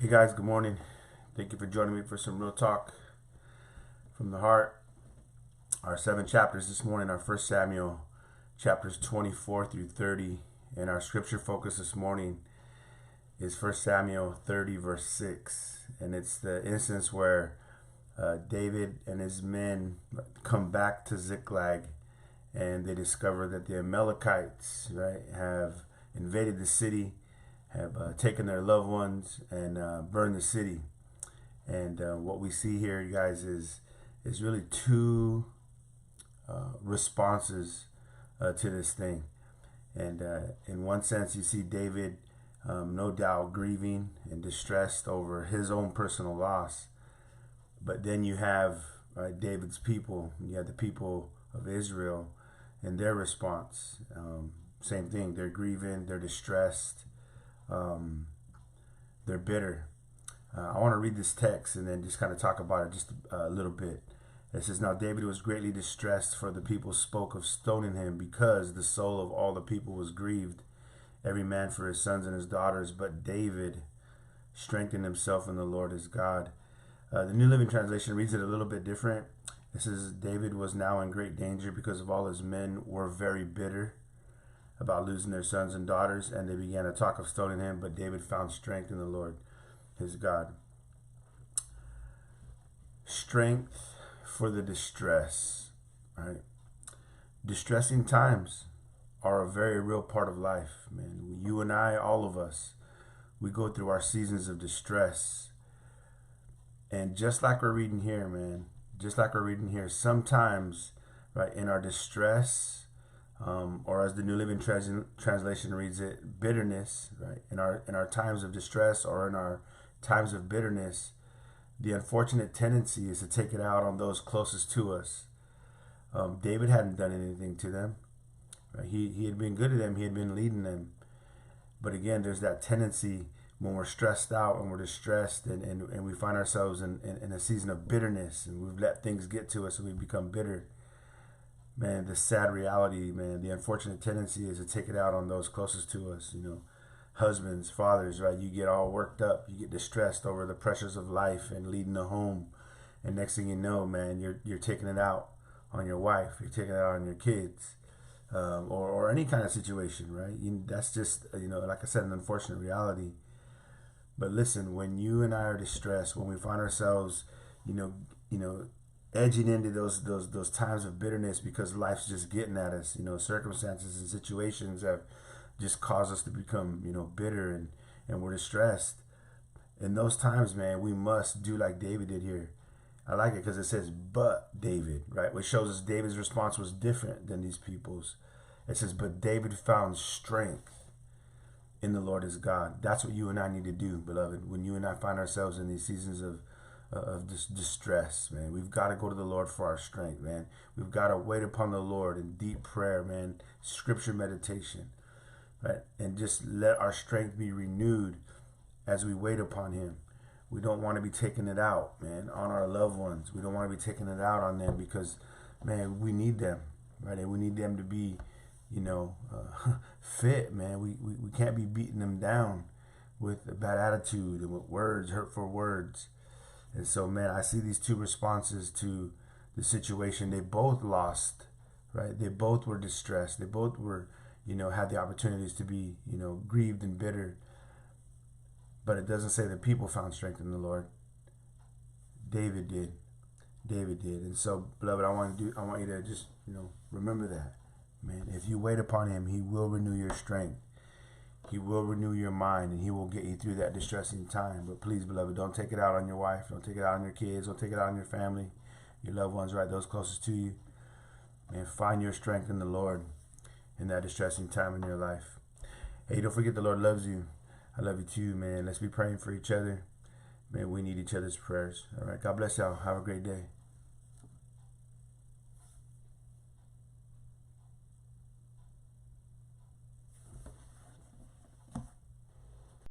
Hey guys, good morning. Thank you for joining me for some real talk from the heart. Our 7 chapters this morning are 1 Samuel chapters 24 through 30. And our scripture focus this morning is 1 Samuel 30 verse 6. And it's the instance where David and his men come back to Ziklag and they discover that the Amalekites, right, have invaded the city, have taken their loved ones and burned the city. And what we see here, you guys, is really two responses to this thing. And in one sense, you see David, no doubt, grieving and distressed over his own personal loss. But then you have David's people. You have the people of Israel and their response. Same thing. They're grieving. They're distressed. They're bitter. I want to read this text and then just kind of talk about it just a little bit. It says, "Now David was greatly distressed, for the people spoke of stoning him, because the soul of all the people was grieved, every man for his sons and his daughters. But David strengthened himself in the Lord his God." The New Living Translation reads it a little bit different. It says, "David was now in great danger, because of all his men were very bitter about losing their sons and daughters, and they began to talk of stoning him. But David found strength in the Lord his God." Strength for the distress. Right? Distressing times are a very real part of life, man. You and I, all of us, we go through our seasons of distress. And just like we're reading here, man, just like we're reading here, sometimes, right, in our distress, or as the New Living Translation reads it, bitterness, right? In our times of distress or in our times of bitterness, the unfortunate tendency is to take it out on those closest to us. David hadn't done anything to them. Right? He had been good to them. He had been leading them. But again, there's that tendency when we're stressed out and we're distressed and we find ourselves in a season of bitterness and we've let things get to us and we become bitter. Man, the sad reality, man, the unfortunate tendency is to take it out on those closest to us, husbands, fathers, right? You get all worked up, you get distressed over the pressures of life and leading a home. And next thing you know, man, you're taking it out on your wife, you're taking it out on your kids, or any kind of situation, right? That's just, like I said, an unfortunate reality. But listen, when you and I are distressed, when we find ourselves, edging into those times of bitterness because life's just getting at us, circumstances and situations have just caused us to become, bitter and we're distressed. In those times, man, we must do like David did here. I like it because it says, "But David," right? Which shows us David's response was different than these people's. It says, "But David found strength in the Lord his God." That's what you and I need to do, beloved. When you and I find ourselves in these seasons of distress, man, we've got to go to the Lord for our strength, man. We've got to wait upon the Lord in deep prayer, man, scripture meditation, right? And just let our strength be renewed as we wait upon him. We don't want to be taking it out, man, on our loved ones. We don't want to be taking it out on them because, man, we need them, right? And we need them to be, fit, man. We can't be beating them down with a bad attitude and with words, hurtful words. And so, man, I see these two responses to the situation. They both lost, right? They both were distressed. They both were, had the opportunities to be, grieved and bitter. But it doesn't say that people found strength in the Lord. David did. David did. And so, beloved, I want you to just, remember that, man. If you wait upon him, he will renew your strength. He will renew your mind and he will get you through that distressing time. But please, beloved, don't take it out on your wife. Don't take it out on your kids. Don't take it out on your family, your loved ones, right? Those closest to you. And find your strength in the Lord in that distressing time in your life. Hey, don't forget the Lord loves you. I love you too, man. Let's be praying for each other. Man, we need each other's prayers. All right. God bless y'all. Have a great day.